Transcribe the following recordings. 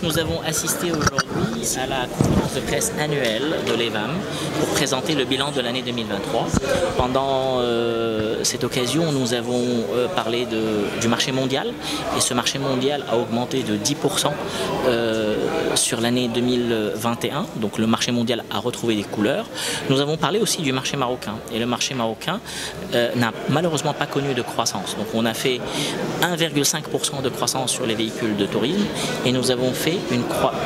Nous avons assisté aujourd'hui à la conférence de presse annuelle de l'EVAM pour présenter le bilan de l'année 2023. Pendant cette occasion, nous avons parlé du marché mondial et ce marché mondial a augmenté de 10% sur l'année 2021. Donc le marché mondial a retrouvé des couleurs. Nous avons parlé aussi du marché marocain et le marché marocain n'a malheureusement pas connu de croissance. Donc on a fait 1,5% de croissance sur les véhicules de tourisme et nous avons fait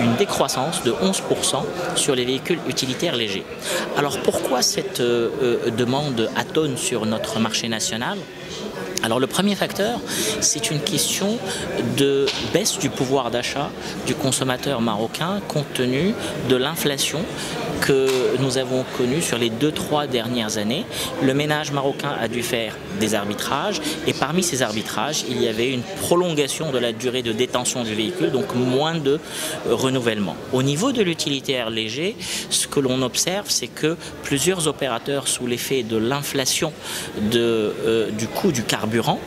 une décroissance de 11% sur les véhicules utilitaires légers. Alors pourquoi cette demande atone sur notre marché national ? Alors le premier facteur, c'est une question de baisse du pouvoir d'achat du consommateur marocain compte tenu de l'inflation que nous avons connue sur les 2-3 dernières années. Le ménage marocain a dû faire des arbitrages et parmi ces arbitrages, il y avait une prolongation de la durée de détention du véhicule, donc moins de renouvellement. Au niveau de l'utilitaire léger, ce que l'on observe, c'est que plusieurs opérateurs, sous l'effet de l'inflation du coût du carburant,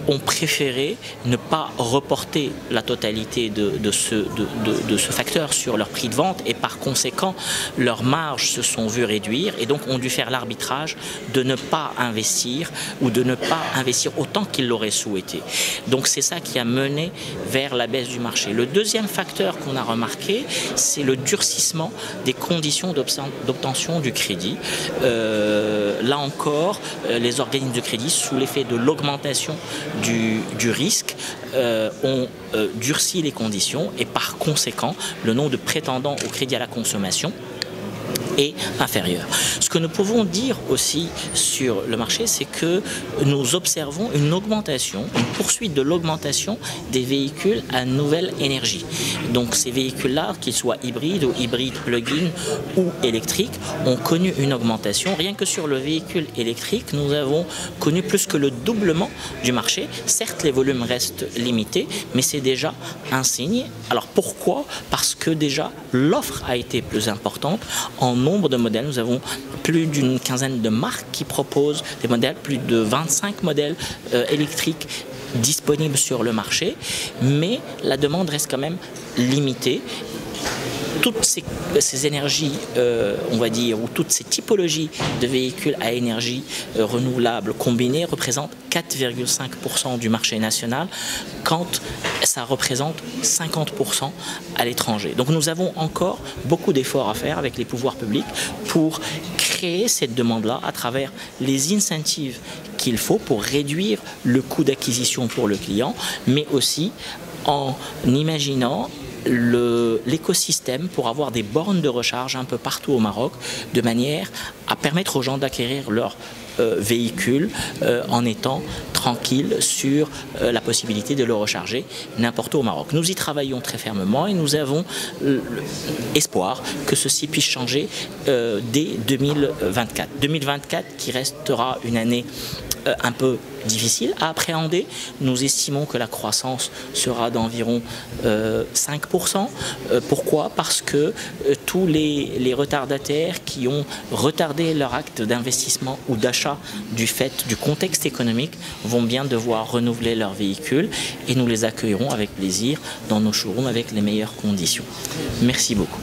ont préféré ne pas reporter la totalité de ce facteur sur leur prix de vente et par conséquent leurs marges se sont vues réduire et donc ont dû faire l'arbitrage de ne pas investir ou de ne pas investir autant qu'ils l'auraient souhaité. Donc c'est ça qui a mené vers la baisse du marché. Le deuxième facteur qu'on a remarqué, c'est le durcissement des conditions d'obtention du crédit. Là encore, les organismes de crédit, sous l'effet de l'augmentation du risque, ont durci les conditions et par conséquent, le nombre de prétendants au crédit à la consommation est inférieur. Ce que nous pouvons dire aussi sur le marché, c'est que nous observons une augmentation, une poursuite de l'augmentation des véhicules à nouvelle énergie. Donc ces véhicules-là, qu'ils soient hybrides ou hybrides plug-in ou électriques, ont connu une augmentation. Rien que sur le véhicule électrique, nous avons connu plus que le doublement du marché. Certes, les volumes restent limités, mais c'est déjà un signe. Alors pourquoi ? Parce que déjà, l'offre a été plus importante. En nombre de modèles, nous avons plus d'une quinzaine de marques qui proposent des modèles, plus de 25 modèles électriques disponibles sur le marché, mais la demande reste quand même limitée. Toutes ces énergies, on va dire, ou toutes ces typologies de véhicules à énergie renouvelable combinée représentent 4,5% du marché national, quand ça représente 50% à l'étranger. Donc nous avons encore beaucoup d'efforts à faire avec les pouvoirs publics pour créer cette demande-là à travers les incentives qu'il faut pour réduire le coût d'acquisition pour le client, mais aussi en imaginant l'écosystème pour avoir des bornes de recharge un peu partout au Maroc, de manière à permettre aux gens d'acquérir leur véhicule en étant tranquille sur la possibilité de le recharger n'importe où au Maroc. Nous y travaillons très fermement et nous avons espoir que ceci puisse changer dès 2024. 2024 qui restera une année un peu difficile à appréhender. Nous estimons que la croissance sera d'environ 5%. Pourquoi ? Parce que tous les retardataires qui ont retardé leur acte d'investissement ou d'achat du fait du contexte économique vont bien devoir renouveler leurs véhicules et nous les accueillerons avec plaisir dans nos showrooms avec les meilleures conditions. Merci beaucoup.